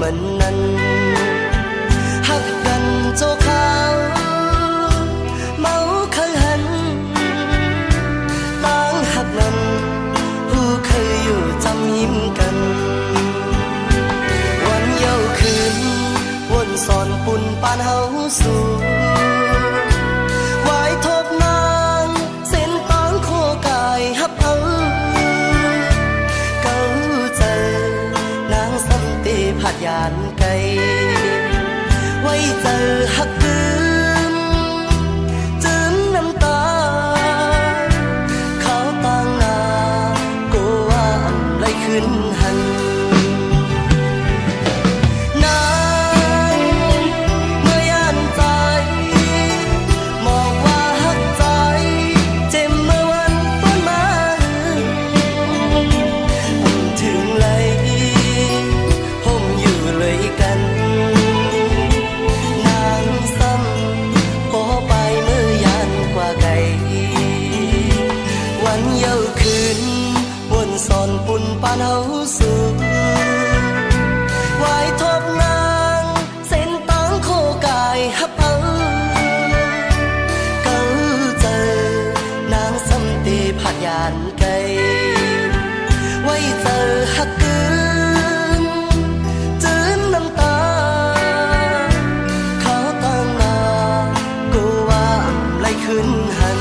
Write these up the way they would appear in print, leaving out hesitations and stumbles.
mình năn hắc gần cho khao máu khơi hằn đang hắc năn hu khơiอยู่จำยิ้มกันวันเยาว์คืนวนสอนปุ่นปานเฮาสู่ไว้ทบนางเส้นตางโคกายฮับเอาเก้าเจอนางสัมเตผัดยานไกไว้เจอฮักคืนจืนน้ำตาเขาต่างนากูว่าอำไลขึ้นหันสอนปุ่นปานเฮาสู่ไว้ทบนางเส้นตางโคกายฮับเอาเก้าเจอนางสัมเตผัดยานไกไว้เจอฮักคืนจืนน้ำตาเขาตั้งนากูว่าอำไลขึ้นหัน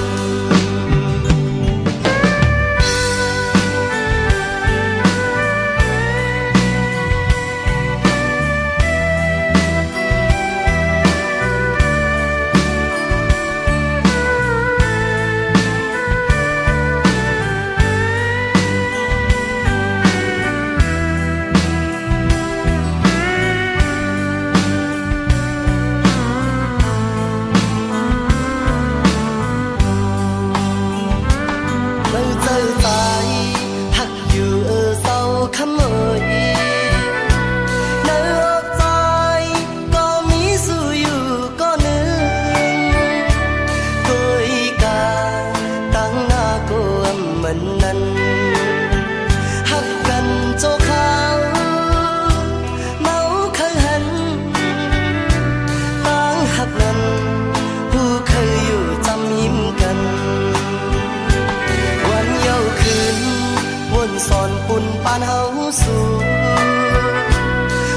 สอนปุ่นปานเฮาสู่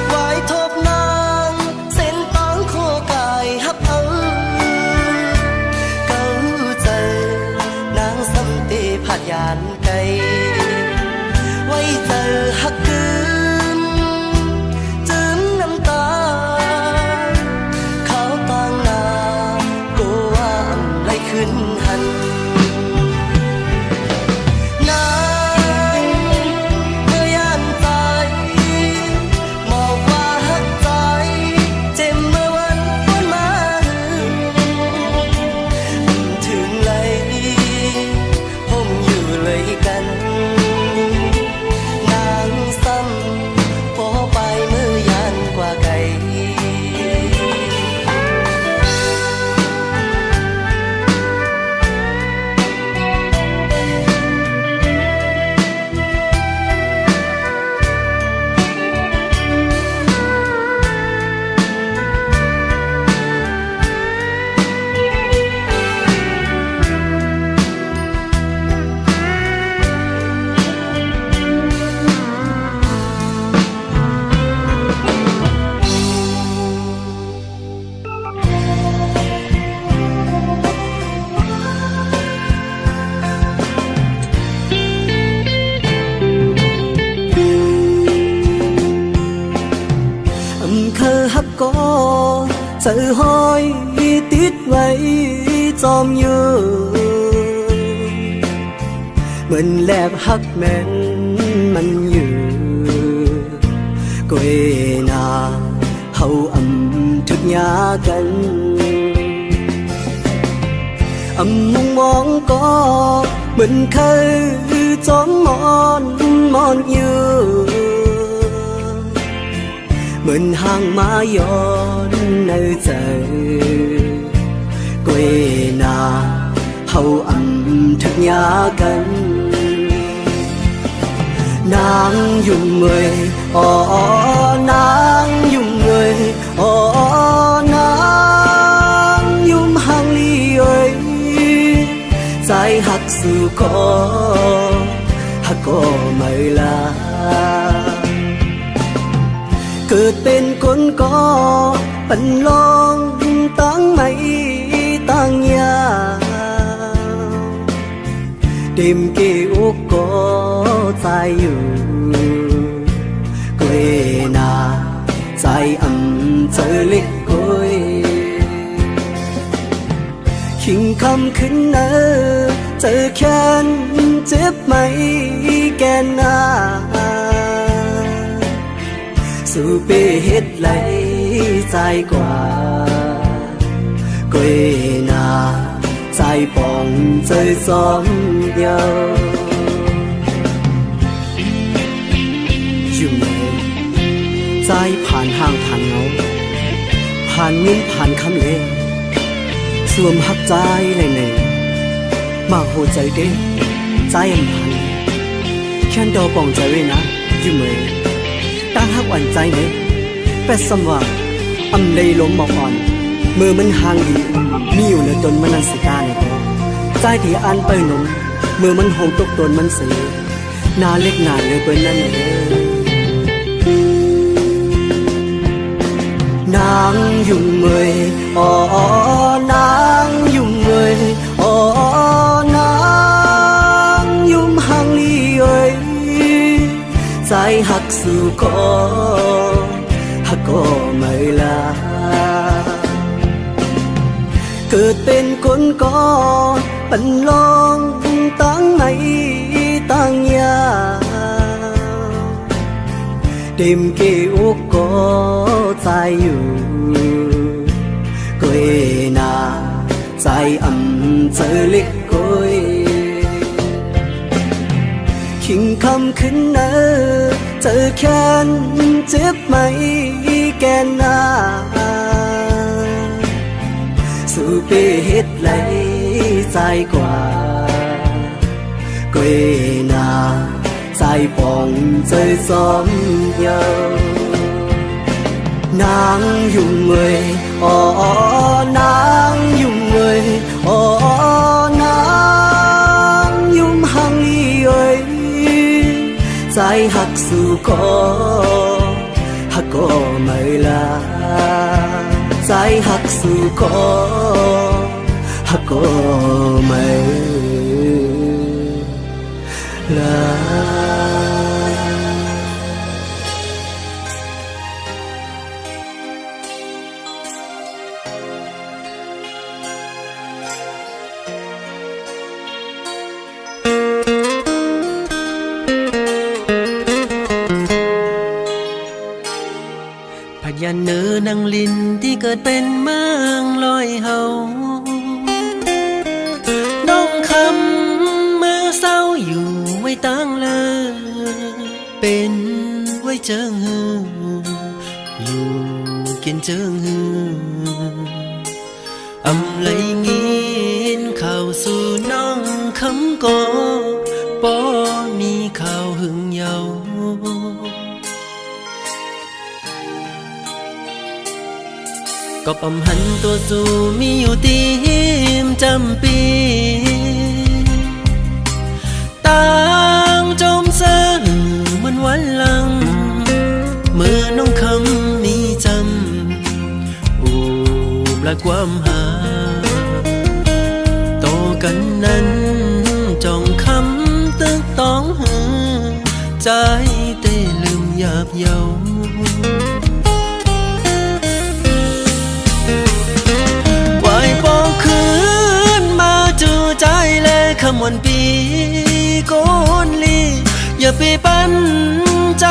ไว้ทบนางเส้นตางโคกายฮับเอาเก้าเจอนางสัมเตผัดยานไกไว้เจอฮักคืนจืนน้ำตาเขาต่างนากูว่าอำไลขึ้นหันก็เจอห้อยติดไว้จอมยืนเหมือนแลบหักแม่นมันอยู่ก้อยนาเฮาอำทุกยากันมุงมองก็เหมือนเคยจอมมอนอยู่เหมือนห่างมาย้อนในใจก้อยนาเฮาอำทุกยากันนางอยู่เมื่อยนาง ก็ฮักก็ไม่ลาเกิดเป็นคนก็ปันลองตั้งไม่ตั้งยาเต็มเกี่ยวก็ใจอยู่กุยนาใจเจอเล็กกุยขิงคำขึ้นเนอเจอแค้นเจ็บไหมแกนนาสู่เปเฮ็ดไหลใจกว่ากุยนาใจปองเจอซ้อมเยาอยู่ไหนใจผ่านห่างผ่านเงาผ่านเงินผ่านคำเลสวมหักใจเลยเนี่ยมาโหใจเด้ใจผ่านแค่ดอปองใจไว้นะอยู่ไหมตั้งหักอ่อนใจเนี่ยแปดสมว่าเลยล้มหมอกอ่อนมือมันห่างดีมีอยู่ในตนมันนันสิกาในตัวใจที่อันไปหนุ่มมือมันหงตกตนมันเสียหน้าเล็กหนาเลยเป็นนั่นนางยุ่งเมยอ๋อนางยุ่งเมยอ๋อนางยุ่งห่างลีเอ้ยใจหักสู่ก็หักก็ไม่ลาเกิดเป็นคนก็ปันลองตั้งไม่ตั้งยาเต็มเกี่ยวก็ใจอยู่กุยนาใจเจอเล็กกุยขิงคำขึ้นเนอเจอแค้นเจ็บไหมแกนนาสู่เปเฮ็ดไหลใจกว่ากุยนาใจปองเจอซ้อมเยานางยุ่งเมยอ๋อนางยุ่งเมยอ๋อนางยุ่งห่างลีเอ้ยใจหักสู่ก็หักก็ไม่ลาใจหักสู่ก็หักก็ไม่ลาพญาเนื้อนางลินที่เกิดเป็นเมืองลอยเฮาน้องคำเมื่อเศร้าอยู่ไว้ตั้งเลยเป็นไว้เจิงฮืออยู่กินเจิงฮือเลยงินเข้าสู่น้องคำก็บ่มีข่าวหึงเยาก็ปำหันตัวสู่มีอยู่ตีหิมจำปีต่างจมเสื่อเหมือนวันหลังเมื่อน้องคำมีจำอูบและความหาโตกันนั้นจ้องคำตึกต้องหือใจเต้ลืมหยาบเยาขมวนปีโกนลีอย่าไปปั้นใจ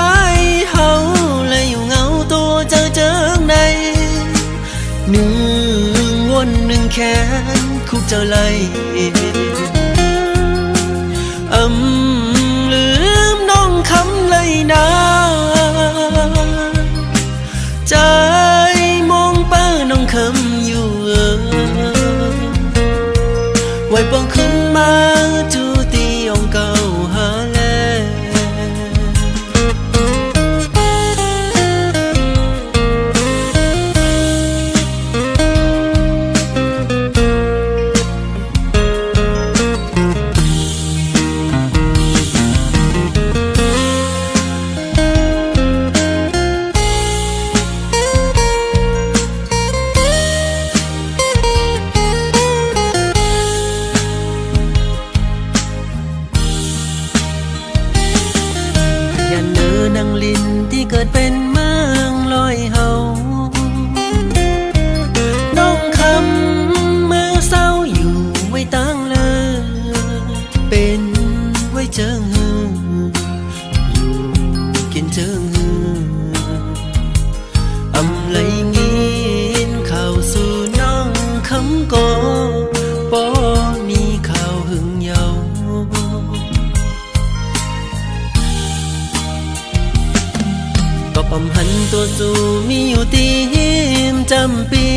เฮาเลยอยู่เงาตัวเจอเจิงในหนึ่งวนหนึ่งแขนคุกเจ้าไล่ลืมน้องคำเลยนะใจมองเป้าน้องคำอยู่ไว้ปองขึ้นมาจูตีองเก่าหาแล กิดเป็นเมืองลอยเฮาน้องคำมือเศร้าอยู่ไว้ตั้งเลยเป็นไว้เจิงหืออยู่กินเจิงหืออำไลงินเข้าสู่น้องคำก็บ่มีข่าวหึงเยาก็ปำหันตัวสู่มีอยู่ตีมจำปี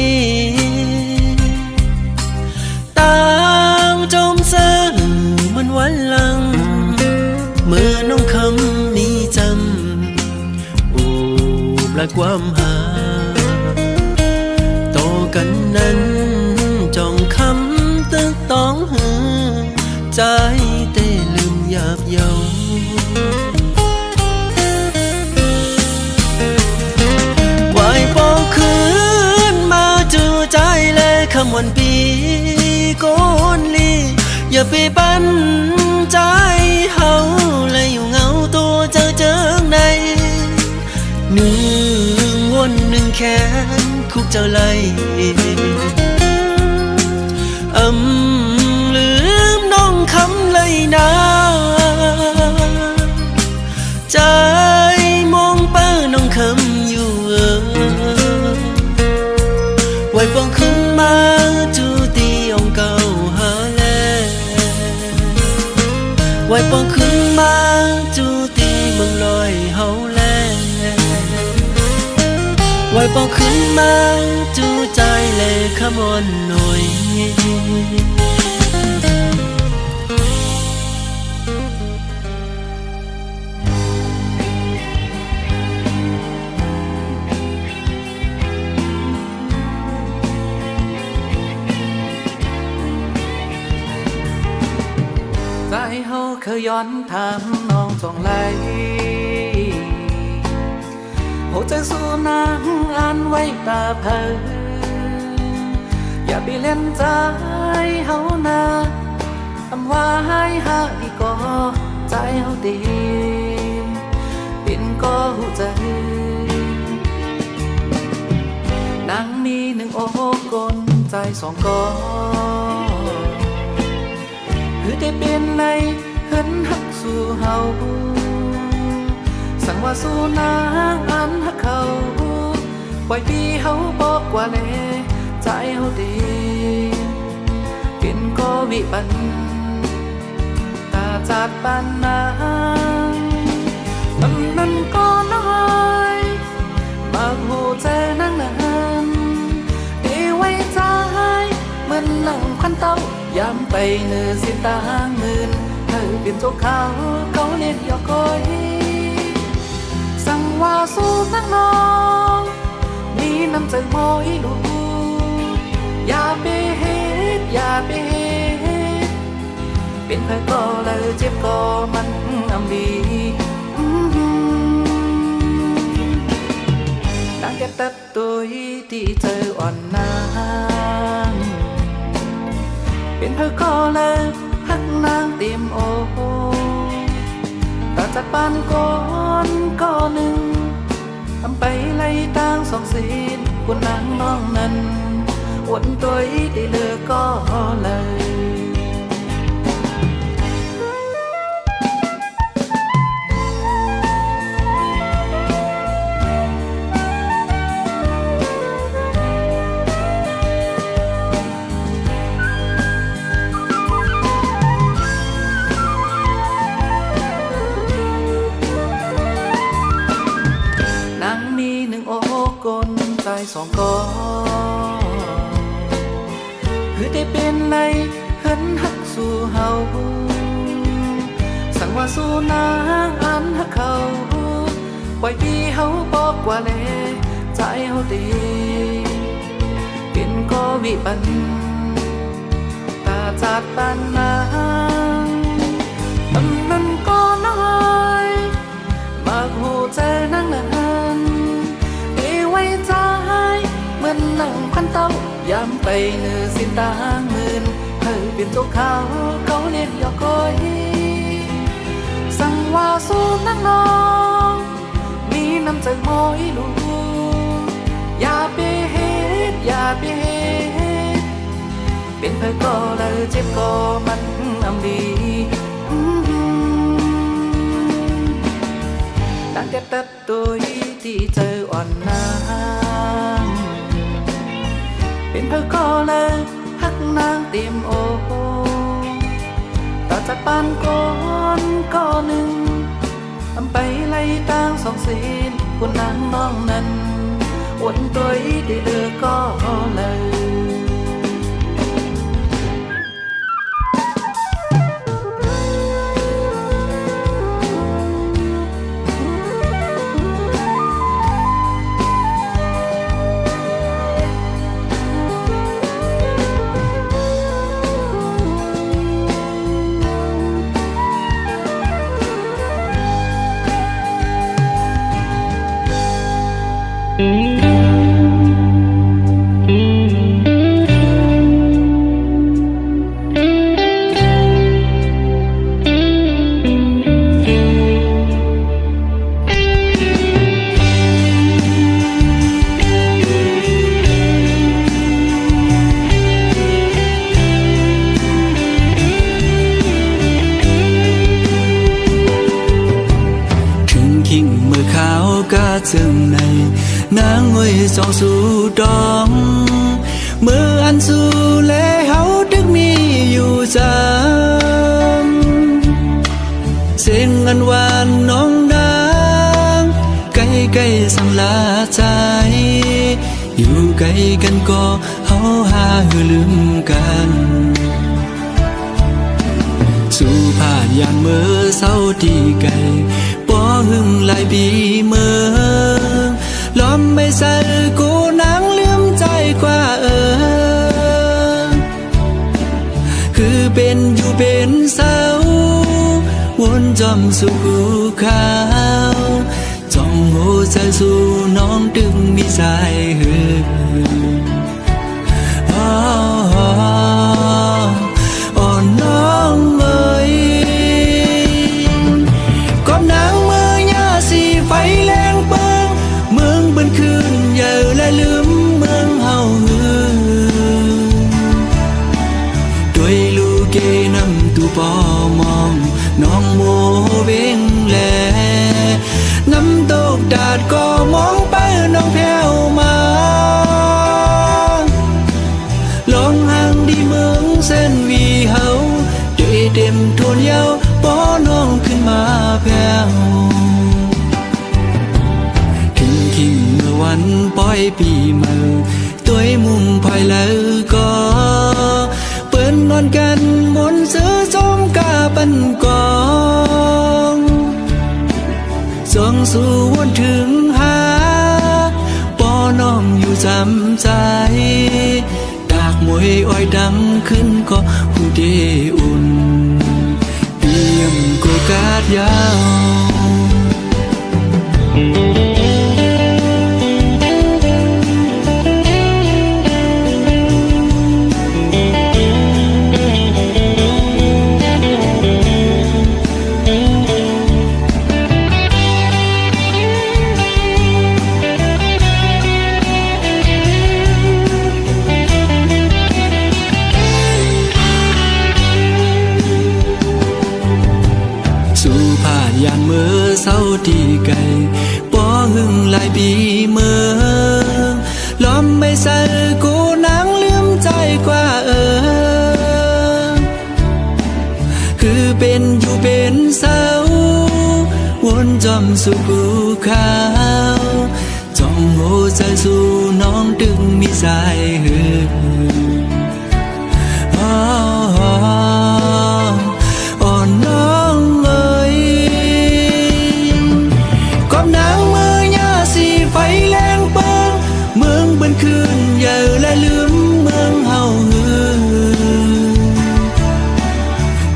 ต่างจมเสื่อมันวันหลังเมื่อน้องคำมีจำโอ้ปลาความหาต่อกันนั้นจ้องคำตึกต้องหือใจเต้ลืมหยาบเยาไหวปองคืนมาจูใจและคำวันปีโกนลีอย่าไปปั้นใจเฮาและอยู่เงาตัวเจอเจิงในหนึ่งวนหนึ่งแขนคุกเจ้าไลลืมน้องคำเลยนะใจมองเป้าน้องคำอยู่ไว้ปองขึ้นมาจูตีองเก่าหาแลไว้ปองขึ้นมาจูตีเมืองลอยเฮาแลไว้ปองขึ้นมาจูใจเลยขมอนหน่อยใจเฮาเคยย้อนถามน้องส่องไหลหัวใจสู้นางอ่านไว้ตาเผยอย่าไปเล่นใจเฮานาคำว่าให้หาอีกก็ใจเฮาดีเป็นก็หูใจนางมีหนึ่งอกกลใจสองกอคือได้เป็นในเหินหักสู่เฮาสั่งว่าสู่นางอันหักเขาปล่อยพี่เฮาบอกว่าแลใจเฮาดีเป็นก็วิบันตาจัดปานนางตำนั้นก็น้อยมาหูใจนางนั้นได้ไว้ใจเหมือนหนังพันเต้ายามไปเนื้อสิตางเงินเธอเป็นโจกเขาเล่นหยอกก้อยสั่งว่าสู้นักน้องมีน้ำใจมอยดูอย่าไปเฮ็ดอย่าไปเฮ็ดเป็นใครก็เลยเจ็บก็มันอำดีดังแกตัดตัวที่เธออ่อนนางเป็นเธอก็เลยหักนางเต็มอกตาจากปานก้อนก็หนึ่งทำไปไล่ตางสองศีลกุนนางน้องนั้นวนตัวที่เหลือก็เลยสองก็คือได้เป็นในเหินหักสู่เฮาสั่งว่าสู่นางอันหักเขาปล่อยพี่เฮาบอกว่าแลใจเฮาดีเป็นก็วิบันตาจัดปานนางตำนั้นก็น้อยมากหูใจนางนั้นได้ไว้ใจเหมือนหนังพันเต้ายามไปเนื้อสิตางหมื่นเธอเป็นโจกเขาเล่นหยอกก้อยสั่งว่าสู้นักน้องมี น้ำใจมอยลูอย่าไปเฮ็ดอย่าไปเฮ็ดเป็นเพื่อก็เลยเจ็บก็มันอำดีดังแกตัดตัวที่เจออ่อนน้ำเป็นเพื่อก็เลยหักนางเต็มโอต่อจากบ้านก่อนก็หนึ่งไปไล่ตั้งสองศีลคุณนางน้องนั้นวันตัวได้เลือกก็เลยซึ่งในนางเวยสองสู่ดองเมื่ออันสู่และเฮาดึกมีอยู่จำเสียงอันหวานน้องนางใกล้ๆสังลาใจอยู่ใกล้กันก็เฮาหาหือลืมกันสู่ผ่านยามเมื่อเศร้าที่ไกลบ่หึงหลายปีเมื่อล้อมไม่ใส่กูนางลืมใจกว่าคือเป็นอยู่เป็นเศร้าวนจอมสู่กูขาวจ้องโหใจสู่น้องดึงมีสายหือน้องเอ๋ยกอบนางเมื่อยาสีไฟแรงเปิงเมืองบนคืนเยอะและลืมเมืองเฮาหือด้วยลูกเกน้ำตูปอมองน้องโมเวงแลน้ำตกดาดก็มองไปน้องแผ่วมาลองห่างดีเมืองเส้นวีเฮาด้วยเต็มทวนเยาป้อน้องขึ้นมาแผ่วถึงคิงเมื่อวันปล่อยปีเมื่อตัวมุมภายแล้วก็เปิ้นนอนกันมนซื้อส้มกาปันกองส่องสู่วนถึงหาป้อน้องอยู่จำใจดากมวยอ้อยดังขึ้นก็หูเดอุ่นเตรียมโกกาดยาวยามเมื่อเศร้าที่ไกลป้อหึงหลายปีเมื่อล้อมไม่ใส่กูนางลืมใจกว่าคือเป็นอยู่เป็นเศร้าวนจอมสู่กูขาวจ้องโหใจสู่น้องดึงมีสายหืน้องเอ๋ยกอบนางเมื่อยาสีไฟแรงเปิงเมืองบนคืนเยอะและลืมเมืองเฮาหือ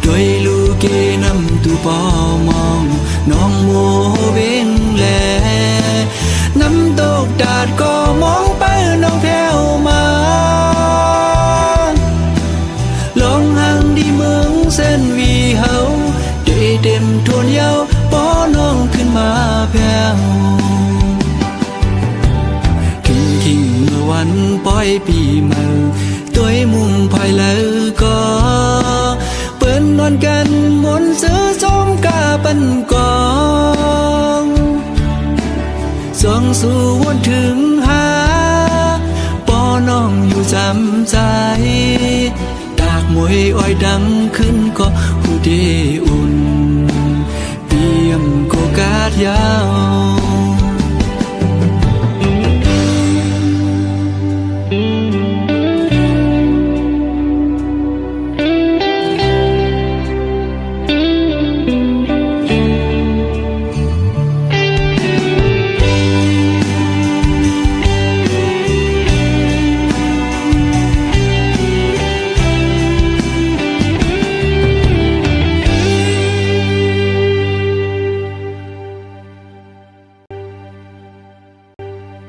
ด้วยลูกเกน้ำตูปอมองน้องโมเวงแลน้ำตกดาดก็มองไปน้องแผ่วมาลองห่างดีเมืองเส้นวีเฮาได้เต็มทวนเยาป้อน้องขึ้นมาแผ่ว อยปีเมาตัวมุงภายแล้วก็เปิ้นนอนกันมนต์ซื้อส้มกาปันกองส่องสู่วนถึงหาปอน้องอยู่จำใจตากมวยอ้อยดังขึ้นก็หูดีอุ่นเปี่ยมโกกาดยาว